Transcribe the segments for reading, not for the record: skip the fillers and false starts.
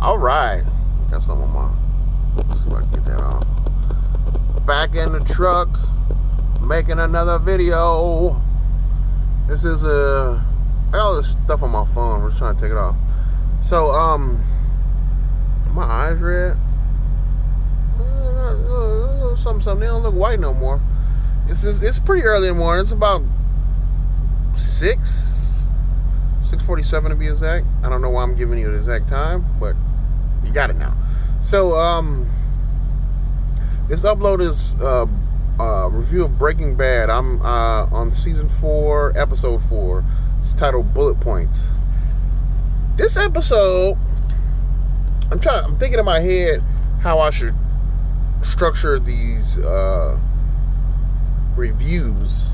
All right, got some on my. Let's see if I can get that on. Back in the truck, making another video. This is I got all this stuff on my phone. We're just trying to take it off. So my eyes red. Something. They don't look white no more. It's pretty early in the morning. It's about 6:47 to be exact. I don't know why I'm giving you the exact time, but you got it now. So this upload is review of Breaking Bad. I'm on season 4, episode 4. It's titled Bullet Points. This episode, I'm thinking in my head how I should structure these reviews.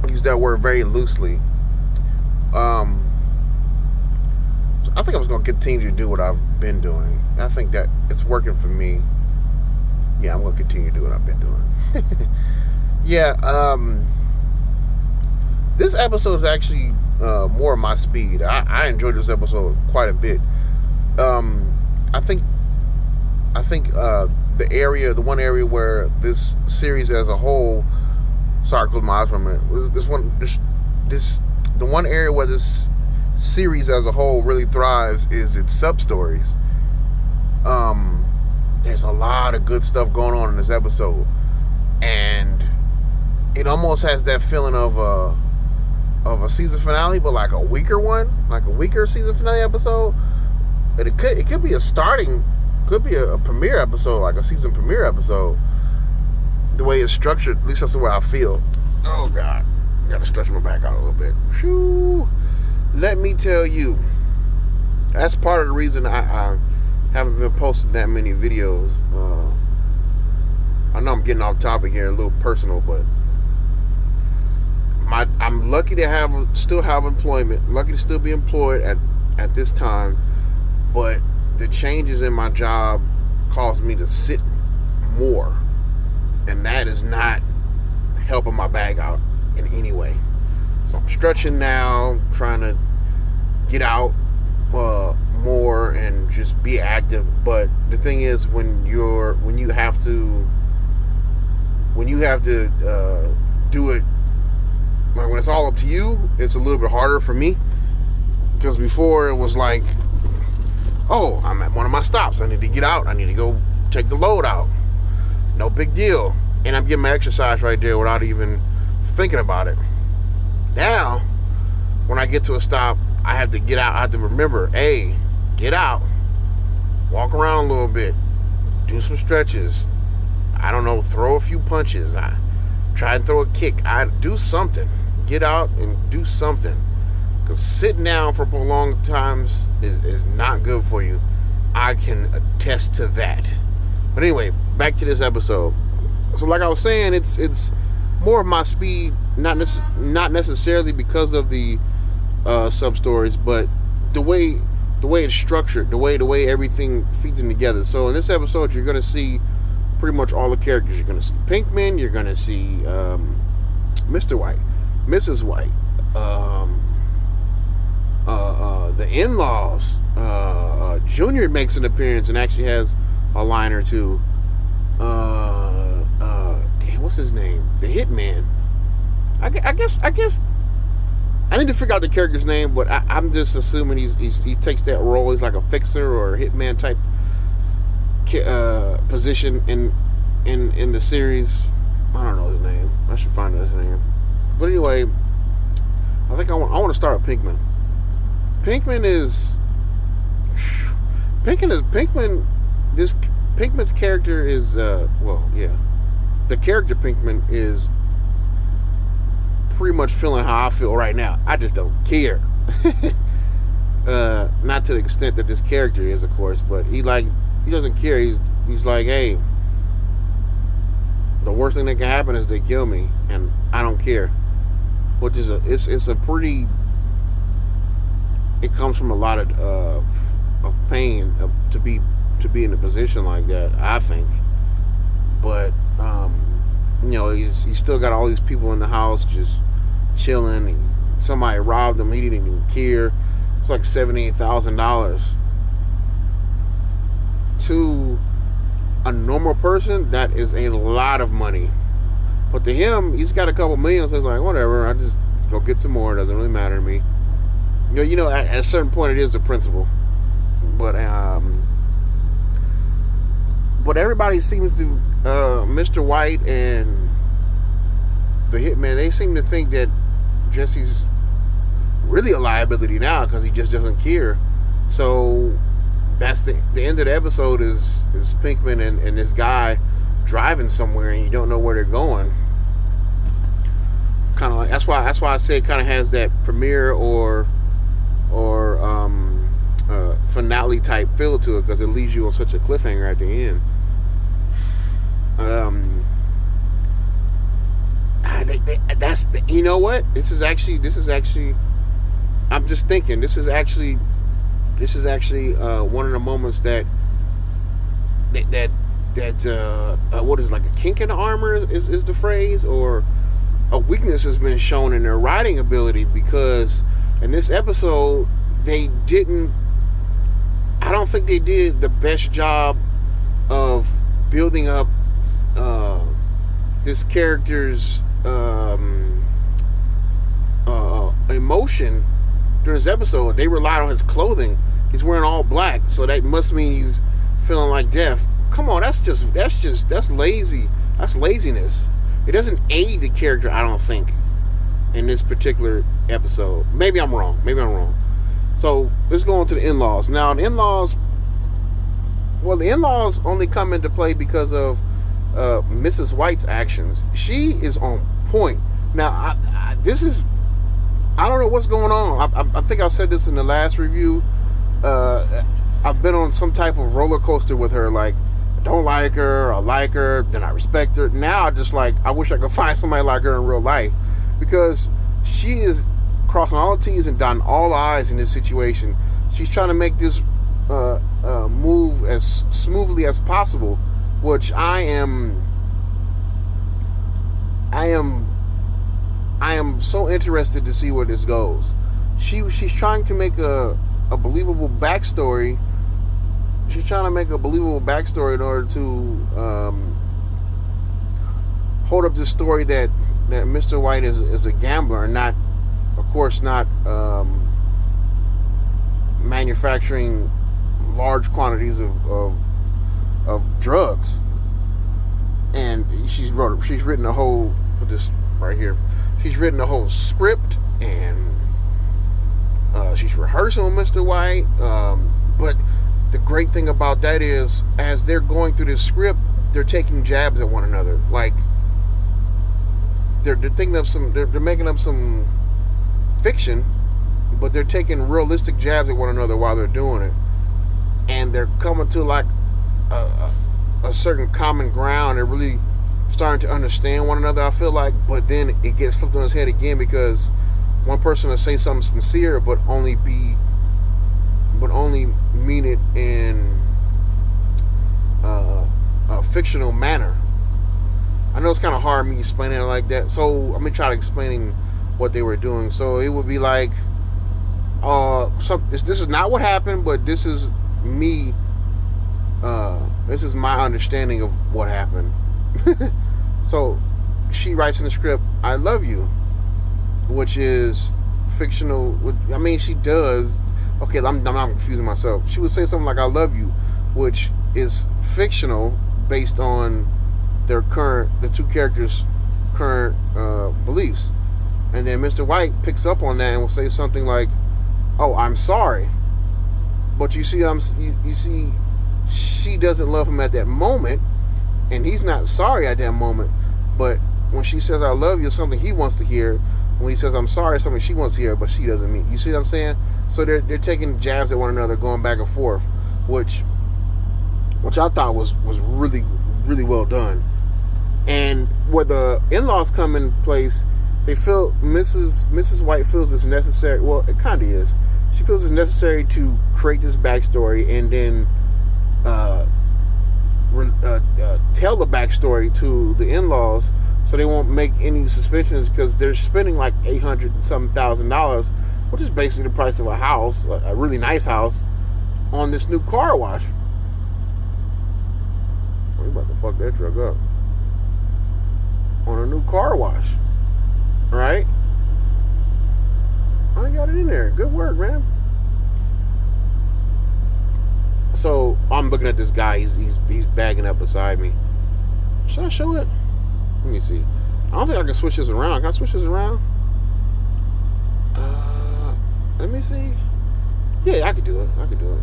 I use that word very loosely. I think I was going to continue to do what I've been doing. I think that it's working for me. Yeah, I'm going to continue to do what I've been doing. Yeah, this episode is actually more of my speed. I enjoyed this episode quite a bit. I think the one area where this series as a whole, sorry, I closed my eyes for a minute. The one area where this series as a whole really thrives is its sub-stories. There's a lot of good stuff going on in this episode, and it almost has that feeling of a season finale, but like a weaker one, like a weaker season finale episode. And it could be a premiere episode, like a season premiere episode. The way it's structured, at least that's the way I feel. Oh God, I gotta stretch my back out a little bit. Whew. Let me tell you, that's part of the reason I haven't been posting that many videos. I know I'm getting off topic here, a little personal, but I'm lucky to still have employment. I'm lucky to still be employed at this time, but the changes in my job caused me to sit more, and that is not helping my bag out in any way. So I'm stretching now, trying to get out more and just be active. But the thing is, when you have to do it, like when it's all up to you, it's a little bit harder for me. Because before it was like, oh, I'm at one of my stops. I need to get out. I need to go take the load out. No big deal. And I'm getting my exercise right there without even thinking about it. Now, when I get to a stop, I have to get out. I have to remember, hey, get out. Walk around a little bit. Do some stretches. I don't know, throw a few punches. I try and throw a kick. I do something. Get out and do something. Because sitting down for prolonged times is not good for you. I can attest to that. But anyway, back to this episode. So like I was saying, it's more of my speed, not necessarily because of the sub-stories, but the way it's structured, the way everything feeds in together. So in this episode, you're going to see pretty much all the characters. You're going to see Pinkman, you're going to see Mr. White, Mrs. White, the in-laws. Junior makes an appearance and actually has a line or two. Damn, what's his name? The Hitman. I guess I need to figure out the character's name, but I'm just assuming he takes that role. He's like a fixer or hitman type position in the series. I don't know his name. I should find out his name. But anyway, I think I want to start with Pinkman. Pinkman's character is the character Pinkman is pretty much feeling how I feel right now. I just don't care. Not to the extent that this character is, of course, but he doesn't care. He's like, hey, the worst thing that can happen is they kill me, and I don't care. Which is it's a pretty. It comes from a lot of pain to be in a position like that, I think. But he's still got all these people in the house just chilling. Somebody robbed him. He didn't even care. It's like $78,000. To a normal person, that is a lot of money. But to him, he's got a couple million, so he's like, whatever, I just go get some more. It doesn't really matter to me. At a certain point, it is the principle. But everybody seems to, Mr. White and the hitman, they seem to think that Jesse's really a liability now because he just doesn't care. So that's the end of the episode is Pinkman and this guy driving somewhere and you don't know where they're going. Kind of like that's why I say it kind of has that premiere or finale type feel to it, because it leaves you on such a cliffhanger at the end. You know what? This is actually. I'm just thinking. This is actually one of the moments that what is, like a kink in the armor is the phrase, or a weakness has been shown in their writing ability, because in this episode I don't think they did the best job of building up this character's emotion during this episode. They relied on his clothing. He's wearing all black, so that must mean he's feeling like death. Come on, that's lazy. That's laziness. It doesn't aid the character, I don't think, in this particular episode. Maybe I'm wrong. So let's go on to the in-laws. Now the in-laws only come into play because of Mrs. White's actions. She is on point. Now I don't know what's going on. I think I said this in the last review. I've been on some type of roller coaster with her. Like, I don't like her, I like her, then I respect her. Now I just I wish I could find somebody like her in real life, because she is crossing all the T's and dotting all the I's in this situation. She's trying to make this move as smoothly as possible, which I am so interested to see where this goes. She's trying to make a believable backstory. She's trying to make a believable backstory in order to hold up this story that Mr. White is a gambler, and not, of course, not manufacturing large quantities of drugs. And she's written a whole, put this right here, she's written a whole script, and she's rehearsing with Mr. White. But the great thing about that is, as they're going through this script, they're taking jabs at one another. Like, they're thinking of they're making up some fiction, but they're taking realistic jabs at one another while they're doing it, and they're coming to like a certain common ground. They're really starting to understand one another, I feel like. But then it gets flipped on its head again, because one person will say something sincere but only mean it in a fictional manner. I know it's kind of hard me explaining it like that, so I'm gonna try to explaining what they were doing. So it would be like, this is not what happened, but this is me. This is my understanding of what happened. So she writes in the script, "I love you," which is fictional. I mean, she does. Okay, I'm not confusing myself. She would say something like, "I love you," which is fictional based on the two characters' current beliefs. And then Mr. White picks up on that and will say something like, "Oh, I'm sorry." But you see, she doesn't love him at that moment, and he's not sorry at that moment. But when she says "I love you," it's something he wants to hear. When he says "I'm sorry," it's something she wants to hear, but she doesn't mean. You see what I'm saying? So they're taking jabs at one another, going back and forth, which I thought was really, really well done. And where the in-laws come in place, they feel Mrs. White feels it's necessary. Well, it kind of is. She feels it's necessary to create this backstory and then tell the backstory to the in-laws, so they won't make any suspicions, because they're spending like $800 and something thousand which is basically the price of a house, a really nice house, on this new car wash. I'm about to fuck that truck up. On a new car wash. Right? I got it in there. Good work, man. So I'm looking at this guy. He's bagging up beside me. Should I show it? Let me see. I don't think I can switch this around. Can I switch this around? Let me see. Yeah, I could do it. I could do it.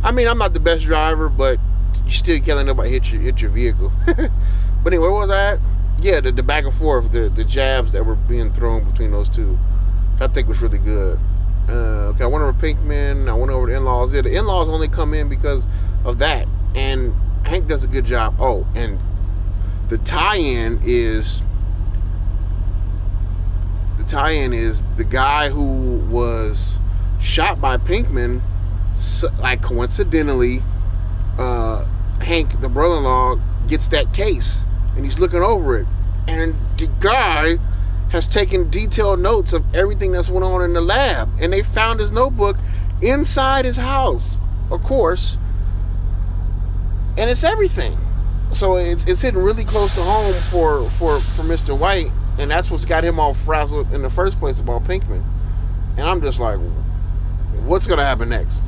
I mean, I'm not the best driver, but you still can't let nobody hit your vehicle. But anyway, where was I at? Yeah, the back and forth, the jabs that were being thrown between those two, I think was really good. Okay, I went over Pinkman. I went over the in-laws. Yeah, the in-laws only come in because of that, and Hank does a good job. Oh, and the tie-in is the guy who was shot by Pinkman. Like coincidentally, Hank, the brother-in-law, gets that case, and he's looking over it, and the guy has taken detailed notes of everything that's went on in the lab, and they found his notebook inside his house, of course, and it's everything. So it's hitting really close to home for Mr. White, and that's what's got him all frazzled in the first place about Pinkman. And I'm just like, what's gonna happen next?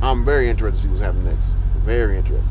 I'm very interested to see what's happening next. Very interested.